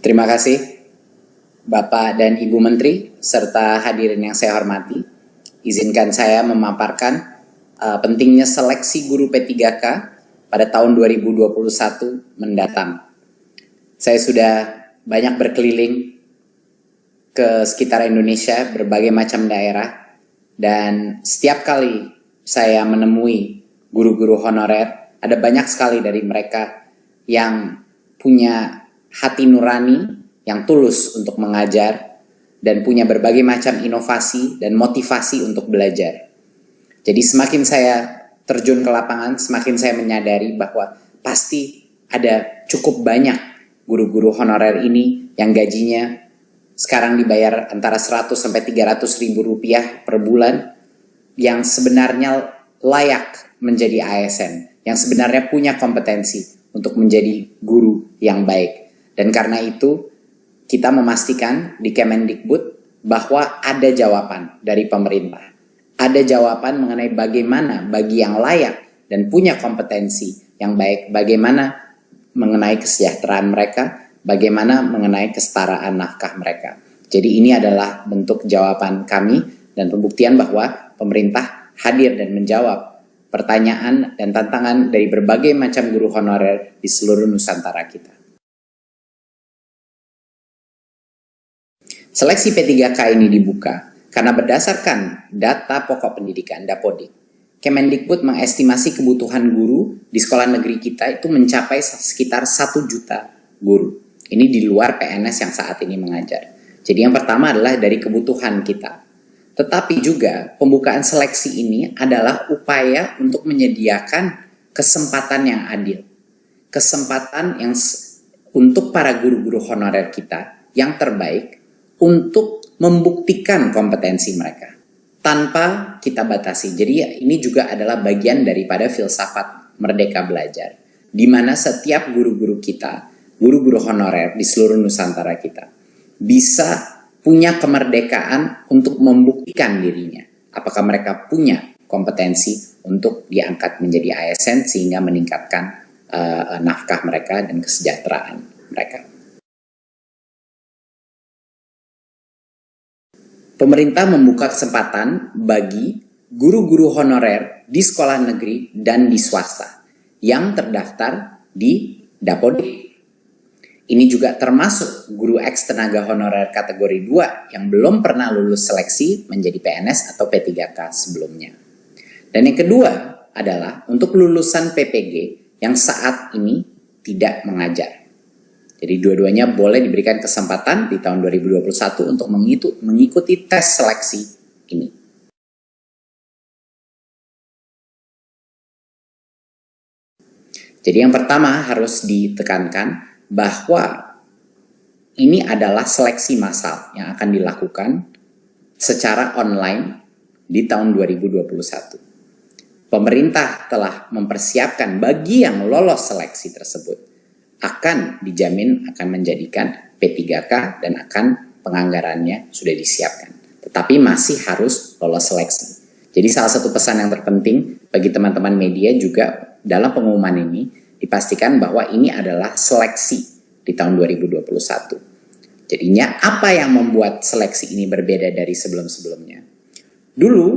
Terima kasih Bapak dan Ibu Menteri serta hadirin yang saya hormati. Izinkan saya memaparkan pentingnya seleksi guru P3K pada tahun 2021 mendatang. Saya sudah banyak berkeliling ke sekitar Indonesia, berbagai macam daerah, dan setiap kali saya menemui guru-guru honorer, ada banyak sekali dari mereka yang punya hati nurani, yang tulus untuk mengajar, dan punya berbagai macam inovasi dan motivasi untuk belajar. Jadi semakin saya terjun ke lapangan, semakin saya menyadari bahwa pasti ada cukup banyak guru-guru honorer ini yang gajinya sekarang dibayar antara 100 sampai 300 ribu rupiah per bulan, yang sebenarnya layak menjadi ASN, yang sebenarnya punya kompetensi untuk menjadi guru yang baik. Dan karena itu kita memastikan di Kemendikbud bahwa ada jawaban dari pemerintah. Ada jawaban mengenai bagaimana bagi yang layak dan punya kompetensi yang baik, bagaimana mengenai kesejahteraan mereka, bagaimana mengenai kesetaraan nafkah mereka. Jadi ini adalah bentuk jawaban kami dan pembuktian bahwa pemerintah hadir dan menjawab pertanyaan dan tantangan dari berbagai macam guru honorer di seluruh Nusantara kita. Seleksi P3K ini dibuka karena berdasarkan data pokok pendidikan Dapodik, Kemendikbud mengestimasi kebutuhan guru di sekolah negeri kita itu mencapai sekitar 1 juta guru. Ini di luar PNS yang saat ini mengajar. Jadi yang pertama adalah dari kebutuhan kita. Tetapi juga pembukaan seleksi ini adalah upaya untuk menyediakan kesempatan yang adil. Kesempatan yang untuk para guru-guru honorer kita yang terbaik untuk membuktikan kompetensi mereka tanpa kita batasi. Jadi ini juga adalah bagian daripada filsafat Merdeka Belajar, di mana setiap guru-guru kita, guru-guru honorer di seluruh Nusantara kita, bisa punya kemerdekaan untuk membuktikan dirinya. Apakah mereka punya kompetensi untuk diangkat menjadi ASN sehingga meningkatkan nafkah mereka dan kesejahteraan mereka. Pemerintah membuka kesempatan bagi guru-guru honorer di sekolah negeri dan di swasta yang terdaftar di Dapodik. Ini juga termasuk guru eks tenaga honorer kategori 2 yang belum pernah lulus seleksi menjadi PNS atau P3K sebelumnya. Dan yang kedua adalah untuk lulusan PPG yang saat ini tidak mengajar. Jadi dua-duanya boleh diberikan kesempatan di tahun 2021 untuk mengikuti tes seleksi ini. Jadi yang pertama harus ditekankan bahwa ini adalah seleksi massal yang akan dilakukan secara online di tahun 2021. Pemerintah telah mempersiapkan bagi yang lolos seleksi tersebut akan dijamin akan menjadikan P3K dan akan penganggarannya sudah disiapkan. Tetapi masih harus lolos seleksi. Jadi salah satu pesan yang terpenting bagi teman-teman media juga dalam pengumuman ini dipastikan bahwa ini adalah seleksi di tahun 2021. Jadinya apa yang membuat seleksi ini berbeda dari sebelum-sebelumnya? Dulu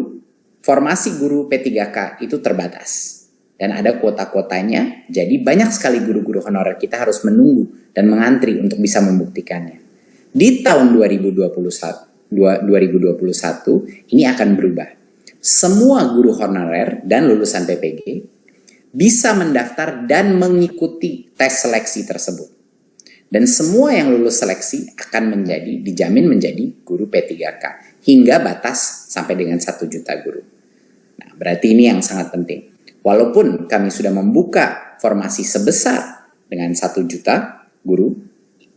formasi guru P3K itu terbatas. Dan ada kuota-kuotanya, jadi banyak sekali guru-guru honorer kita harus menunggu dan mengantri untuk bisa membuktikannya. Di tahun 2021 ini akan berubah. Semua guru honorer dan lulusan PPG bisa mendaftar dan mengikuti tes seleksi tersebut. Dan semua yang lulus seleksi akan dijamin menjadi guru P3K hingga batas sampai dengan 1 juta guru. Nah, berarti ini yang sangat penting. Walaupun kami sudah membuka formasi sebesar dengan 1 juta guru,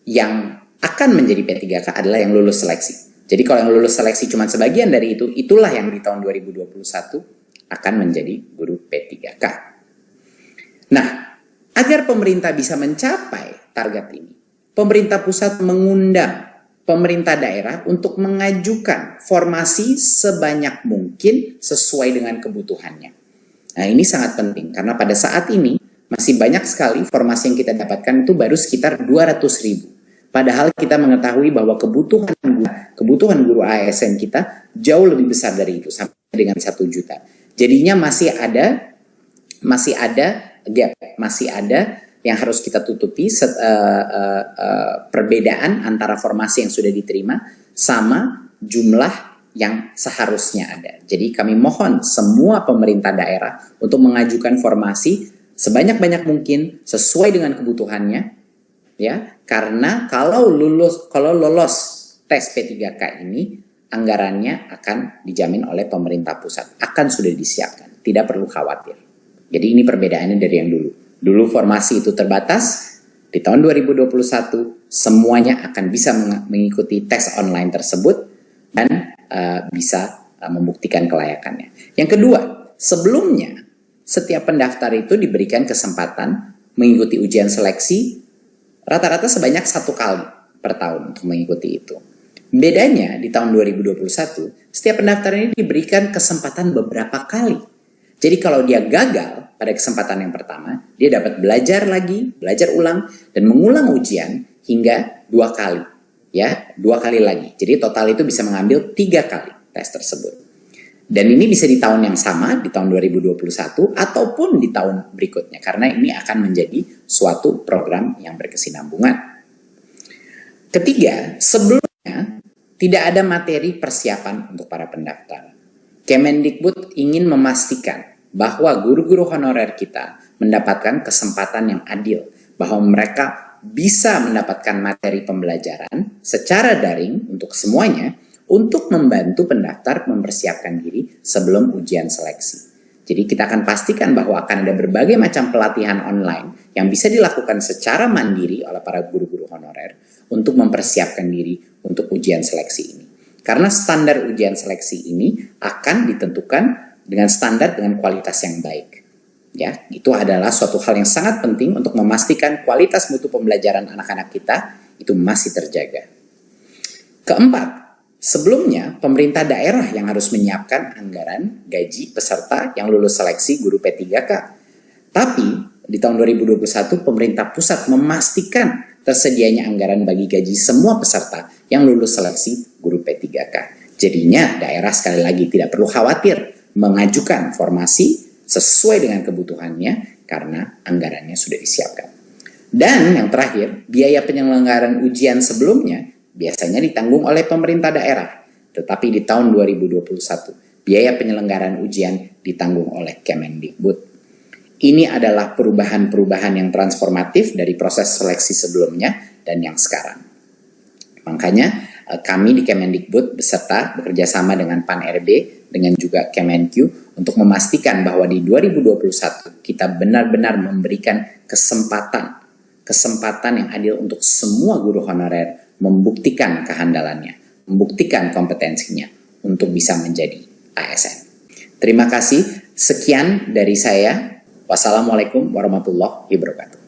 yang akan menjadi P3K adalah yang lulus seleksi. Jadi kalau yang lulus seleksi cuma sebagian dari itu, itulah yang di tahun 2021 akan menjadi guru P3K. Nah, agar pemerintah bisa mencapai target ini, pemerintah pusat mengundang pemerintah daerah untuk mengajukan formasi sebanyak mungkin sesuai dengan kebutuhannya. Nah, ini sangat penting karena pada saat ini masih banyak sekali formasi yang kita dapatkan itu baru sekitar 200 ribu. Padahal kita mengetahui bahwa kebutuhan guru ASN kita jauh lebih besar dari itu, sampai dengan 1 juta. Jadinya masih ada gap, masih ada yang harus kita tutupi, perbedaan antara formasi yang sudah diterima sama jumlah yang seharusnya ada. Jadi kami mohon semua pemerintah daerah untuk mengajukan formasi sebanyak-banyak mungkin sesuai dengan kebutuhannya, ya. Karena kalau lolos tes P3K ini, anggarannya akan dijamin oleh pemerintah pusat, akan sudah disiapkan, tidak perlu khawatir. Jadi ini perbedaannya dari yang dulu. Dulu formasi itu terbatas, di tahun 2021 semuanya akan bisa mengikuti tes online tersebut dan bisa membuktikan kelayakannya. Yang kedua, sebelumnya setiap pendaftar itu diberikan kesempatan mengikuti ujian seleksi rata-rata sebanyak 1 kali per tahun untuk mengikuti itu. Bedanya di tahun 2021, setiap pendaftar ini diberikan kesempatan beberapa kali. Jadi kalau dia gagal pada kesempatan yang pertama, dia dapat belajar lagi, belajar ulang, dan mengulang ujian hingga 2 kali. Ya, 2 kali lagi. Jadi total itu bisa mengambil 3 kali tes tersebut. Dan ini bisa di tahun yang sama, di tahun 2021, ataupun di tahun berikutnya. Karena ini akan menjadi suatu program yang berkesinambungan. Ketiga, sebelumnya tidak ada materi persiapan untuk para pendaftar. Kemendikbud ingin memastikan bahwa guru-guru honorer kita mendapatkan kesempatan yang adil, bahwa mereka bisa mendapatkan materi pembelajaran secara daring untuk semuanya, untuk membantu pendaftar mempersiapkan diri sebelum ujian seleksi. Jadi kita akan pastikan bahwa akan ada berbagai macam pelatihan online yang bisa dilakukan secara mandiri oleh para guru-guru honorer untuk mempersiapkan diri untuk ujian seleksi ini. Karena standar ujian seleksi ini akan ditentukan dengan standar dengan kualitas yang baik. Ya, itu adalah suatu hal yang sangat penting untuk memastikan kualitas mutu pembelajaran anak-anak kita itu masih terjaga. Keempat, sebelumnya pemerintah daerah yang harus menyiapkan anggaran gaji peserta yang lulus seleksi guru P3K. Tapi di tahun 2021 pemerintah pusat memastikan tersedianya anggaran bagi gaji semua peserta yang lulus seleksi guru P3K. Jadinya daerah sekali lagi tidak perlu khawatir mengajukan formasi sesuai dengan kebutuhannya karena anggarannya sudah disiapkan. Dan yang terakhir, biaya penyelenggaraan ujian sebelumnya biasanya ditanggung oleh pemerintah daerah. Tetapi di tahun 2021, biaya penyelenggaraan ujian ditanggung oleh Kemendikbud. Ini adalah perubahan-perubahan yang transformatif dari proses seleksi sebelumnya dan yang sekarang. Makanya kami di Kemendikbud beserta bekerjasama dengan Pan-RB, dengan juga Kemenq untuk memastikan bahwa di 2021 kita benar-benar memberikan kesempatan yang adil untuk semua guru honorer membuktikan kehandalannya, membuktikan kompetensinya untuk bisa menjadi ASN. Terima kasih, sekian dari saya. Wassalamualaikum warahmatullahi wabarakatuh.